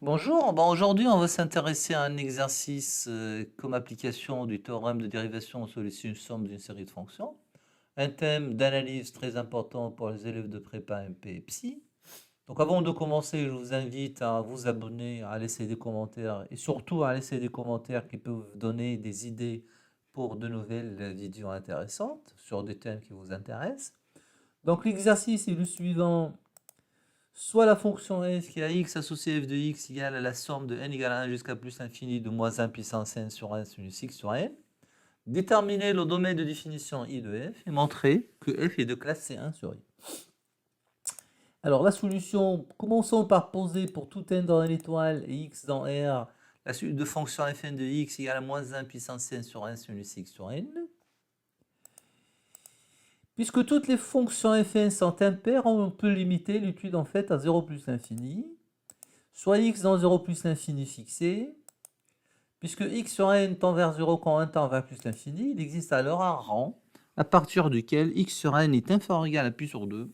Bonjour, aujourd'hui on va s'intéresser à un exercice comme application du théorème de dérivation sur une somme d'une série de fonctions. Un thème d'analyse très important pour les élèves de prépa MP et Psy. Donc avant de commencer, je vous invite à vous abonner, à laisser des commentaires et surtout à laisser des commentaires qui peuvent vous donner des idées pour de nouvelles vidéos intéressantes sur des thèmes qui vous intéressent. Donc l'exercice est le suivant. Soit la fonction f qui est x associé f de x égale à la somme de n égale à 1 jusqu'à plus l'infini de moins 1 puissance n sur 1 sinus x sur n. Déterminer le domaine de définition i de f et montrer que f est de classe C1 sur i. Alors la solution, commençons par poser pour tout n dans l'étoile et x dans R la suite de fonction fn de x égale à moins 1 puissance n sur 1 sinus x sur n. Puisque toutes les fonctions fn sont impaires, on peut limiter l'étude en fait à 0 plus l'infini, soit x dans 0 plus l'infini fixé. Puisque x sur n tend vers 0 quand 1 tend vers plus l'infini, il existe alors un rang à partir duquel x sur n est inférieur ou égal à pi sur 2,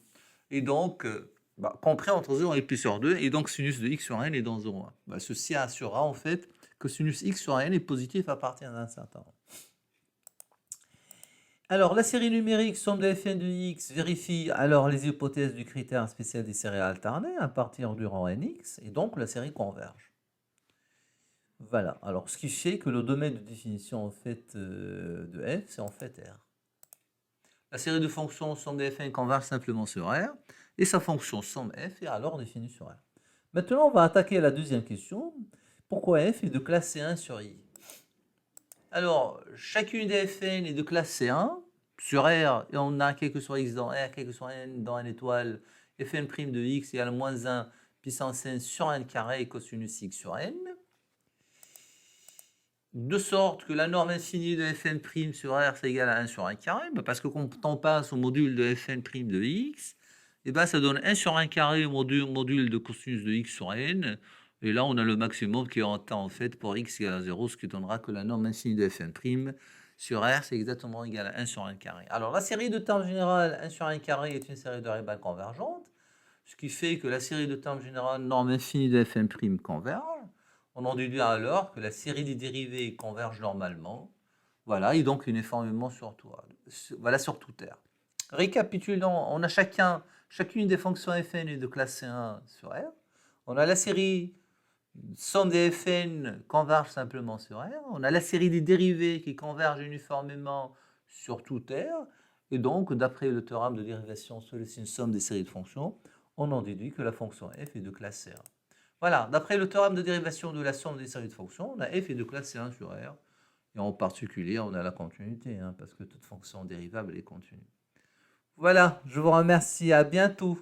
et donc compris entre 0 et pi sur 2, et donc sinus de x sur n est dans 0,1. Ceci assurera en fait que sinus x sur n est positif à partir d'un certain rang. Alors, la série numérique somme de fn de x vérifie alors les hypothèses du critère spécial des séries alternées à partir du rang nx, et donc la série converge. Voilà, alors ce qui fait que le domaine de définition en fait, de f, c'est en fait R. La série de fonctions somme de fn converge simplement sur R, et sa fonction somme f est alors définie sur R. Maintenant, on va attaquer la deuxième question. Pourquoi f est de classe C1 sur I? Alors, chacune des fn est de classe C1 sur R, et on a quel que soit x dans R, quel que soit n dans n étoile, fn' de x égale moins 1 puissance n sur n carré cosinus x sur n. De sorte que la norme infinie de fn' sur R, c'est égal à 1 sur 1 carré, parce que quand on passe au module de fn' de x, et ça donne 1 sur 1 carré module de cosinus de x sur n, et là on a le maximum qui est en temps en fait pour x égale à 0, ce qui donnera que la norme infinie de fn' sur R, c'est exactement égal à 1 sur 1 carré. Alors la série de termes générales 1 sur 1 carré est une série de Riemann convergente, ce qui fait que la série de termes générales norme infinie de fn' converge. On en déduit alors que la série des dérivés converge normalement. Voilà, et donc uniformément sur tout, voilà, sur toute R. Récapitulons, on a chacune des fonctions fn est de classe C1 sur R. On a la série somme des fn converge simplement sur R. On a la série des dérivés qui convergent uniformément sur toute R. Et donc, d'après le théorème de dérivation sur une somme des séries de fonctions, on en déduit que la fonction f est de classe C1. Voilà, d'après le théorème de dérivation de la somme des séries de fonctions, on a f est de classe C1 sur R. Et en particulier, on a la continuité, parce que toute fonction dérivable est continue. Voilà, je vous remercie, à bientôt.